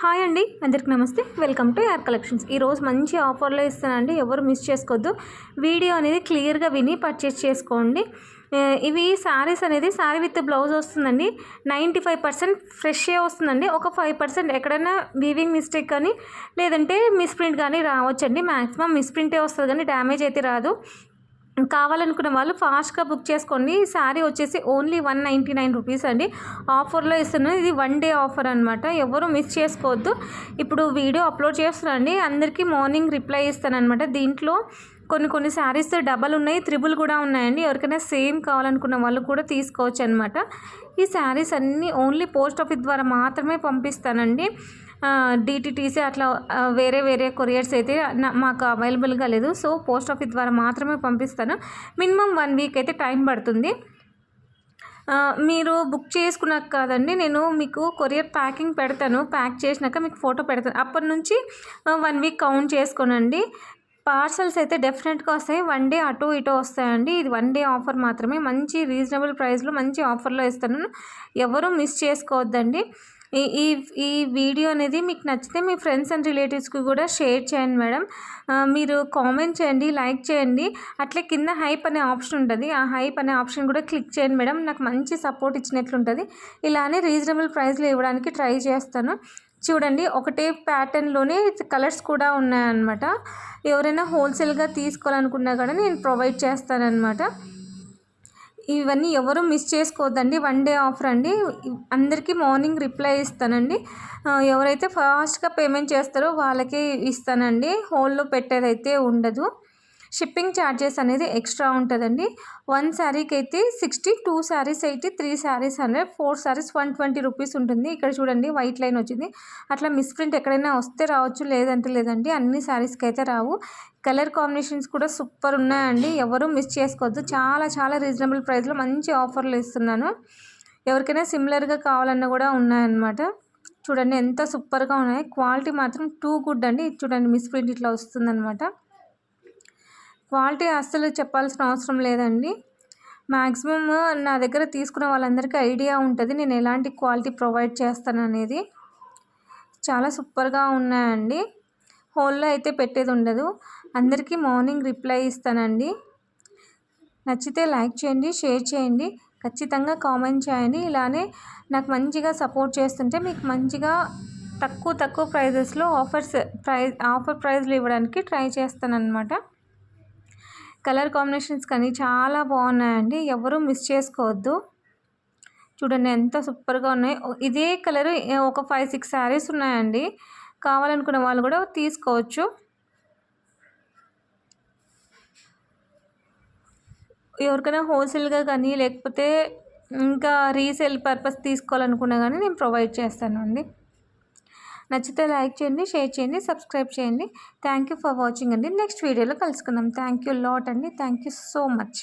Hi అండి, అందరికి నమస్తే. వెల్కమ్ టు యార్ కలెక్షన్స్. ఈరోజు మంచి ఆఫర్లో ఇస్తానండి, ఎవరు మిస్ చేసుకోవద్దు. వీడియో అనేది క్లియర్గా విని పర్చేస్ చేసుకోండి. ఇవి శారీస్ అనేది శారీ విత్ బ్లౌజ్ వస్తుందండి. 95% ఫ్రెషే వస్తుందండి. ఒక 5% ఎక్కడైనా వీవింగ్ మిస్టేక్ కానీ లేదంటే మిస్ప్రింట్ కానీ రావచ్చండి. మ్యాక్సిమం మిస్ప్రింటే వస్తుంది కానీ డ్యామేజ్ అయితే రాదు. కావాలనుకున్న వాళ్ళు ఫాస్ట్గా బుక్ చేసుకోండి. ఈ శారీ వచ్చేసి ఓన్లీ 199 రూపీస్ అండి. ఆఫర్లో ఇస్తున్నాను. ఇది 1 డే ఆఫర్ అనమాట. ఎవరు మిస్ చేసుకోవద్దు. ఇప్పుడు వీడియో అప్లోడ్ చేస్తున్నానండి, అందరికీ మార్నింగ్ రిప్లై ఇస్తానమాట. దీంట్లో కొన్ని శారీస్ డబల్ ఉన్నాయి, త్రిబుల్ కూడా ఉన్నాయండి. ఎవరికైనా సేమ్ కావాలనుకున్న వాళ్ళు కూడా తీసుకోవచ్చు అనమాట. ఈ శారీస్ అన్నీ ఓన్లీ పోస్ట్ ఆఫీస్ ద్వారా మాత్రమే పంపిస్తానండి. డిటిటీసీ అట్లా వేరే కొరియర్స్ అయితే మాకు అవైలబుల్గా లేదు. సో పోస్ట్ ఆఫీస్ ద్వారా మాత్రమే పంపిస్తాను. మినిమం 1 వీక్ అయితే టైం పడుతుంది. మీరు బుక్ చేసుకున్నాక కాదండి, నేను మీకు కొరియర్ ప్యాకింగ్ పెడతాను. ప్యాక్ చేసినాక మీకు ఫోటో పెడతాను. అప్పటి నుంచి 1 వీక్ కౌంట్ చేసుకోనండి. పార్సల్స్ అయితే డెఫినెట్గా వస్తాయి. 1 డే అటు ఇటు వస్తాయండి. ఇది 1 డే ఆఫర్ మాత్రమే. మంచి రీజనబుల్ ప్రైస్లో మంచి ఆఫర్లో ఇస్తాను. ఎవరు మిస్ చేసుకోవద్దండి. ఈ ఈ ఈ వీడియో అనేది మీకు నచ్చితే మీ ఫ్రెండ్స్ అండ్ రిలేటివ్స్కి కూడా షేర్ చేయండి మేడం. మీరు కామెంట్ చేయండి, లైక్ చేయండి. అట్లే కింద హైప్ అనే ఆప్షన్ ఉంటుంది. ఆ హైప్ అనే ఆప్షన్ కూడా క్లిక్ చేయండి మేడం. నాకు మంచి సపోర్ట్ ఇచ్చినట్లుంటుంది. ఇలానే రీజనబుల్ ప్రైస్లో ఇవ్వడానికి ట్రై చేస్తాను. చూడండి, ఒకటే ప్యాటర్న్లోనే కలర్స్ కూడా ఉన్నాయన్నమాట. ఎవరైనా హోల్సేల్గా తీసుకోవాలనుకున్నా కూడా నేను ప్రొవైడ్ చేస్తానన్నమాట. ఇవన్నీ ఎవరు మిస్ చేసుకోవద్దండి. 1 డే ఆఫర్ అండి. అందరికీ మార్నింగ్ రిప్లై ఇస్తానండి. ఎవరైతే ఫాస్ట్గా పేమెంట్ చేస్తారో వాళ్ళకే ఇస్తానండి. హోల్డ్లో పెట్టేదైతే ఉండదు. షిప్పింగ్ ఛార్జెస్ అనేది ఎక్స్ట్రా ఉంటుందండి. 1 శారీకి అయితే 60, 2 శారీస్ అయితే 3 శారీస్ 100, 4 శారీస్ 120 రూపీస్ ఉంటుంది. ఇక్కడ చూడండి, వైట్ లైన్ వచ్చింది. అట్లా మిస్ప్రింట్ ఎక్కడైనా వస్తే రావచ్చు, లేదంటే లేదండి. అన్ని శారీస్కి అయితే రావు. కలర్ కాంబినేషన్స్ కూడా సూపర్ ఉన్నాయండి. ఎవరు మిస్ చేసుకోవద్దు. చాలా రీజనబుల్ ప్రైస్లో మంచి ఆఫర్లు ఇస్తున్నాను. ఎవరికైనా సిమిలర్గా కావాలన్నా కూడా ఉన్నాయన్నమాట. చూడండి ఎంత సూపర్గా ఉన్నాయి. క్వాలిటీ మాత్రం టూ గుడ్ అండి. చూడండి, మిస్ప్రింట్ ఇట్లా వస్తుందన్నమాట. క్వాలిటీ అస్సలు చెప్పాల్సిన అవసరం లేదండి. మ్యాక్సిమమ్ నా దగ్గర తీసుకున్న వాళ్ళందరికీ ఐడియా ఉంటుంది నేను ఎలాంటి క్వాలిటీ ప్రొవైడ్ చేస్తాననేది. చాలా సూపర్గా ఉన్నాయండి. హోల్లో అయితే పెట్టేది ఉండదు. అందరికీ మార్నింగ్ రిప్లై ఇస్తానండి. నచ్చితే లైక్ చేయండి, షేర్ చేయండి, ఖచ్చితంగా కామెంట్ చేయండి. ఇలానే నాకు మంచిగా సపోర్ట్ చేస్తుంటే మీకు మంచిగా తక్కువ ప్రైజెస్లో ఆఫర్ ప్రైజ్లు ఇవ్వడానికి ట్రై చేస్తానన్నమాట. కలర్ కాంబినేషన్స్ కానీ చాలా బాగున్నాయండి. ఎవరు మిస్ చేసుకోవద్దు. చూడండి ఎంత సూపర్గా ఉన్నాయి. ఇదే కలర్ ఒక 5-6 శారీస్ ఉన్నాయండి. కావాలనుకున్న వాళ్ళు కూడా తీసుకోవచ్చు. ఎవరికైనా హోల్సేల్గా కానీ లేకపోతే ఇంకా రీసేల్ పర్పస్ తీసుకోవాలనుకున్నా కానీ నేను ప్రొవైడ్ చేస్తానండి. నచ్చితే లైక్ చేయండి, షేర్ చేయండి, సబ్స్క్రైబ్ చేయండి. థ్యాంక్ యూ ఫర్ వాచింగ్ అండి. నెక్స్ట్ వీడియోలో కలుసుకుందాం. థ్యాంక్ యూ లాట్ అండి. Thank you so much.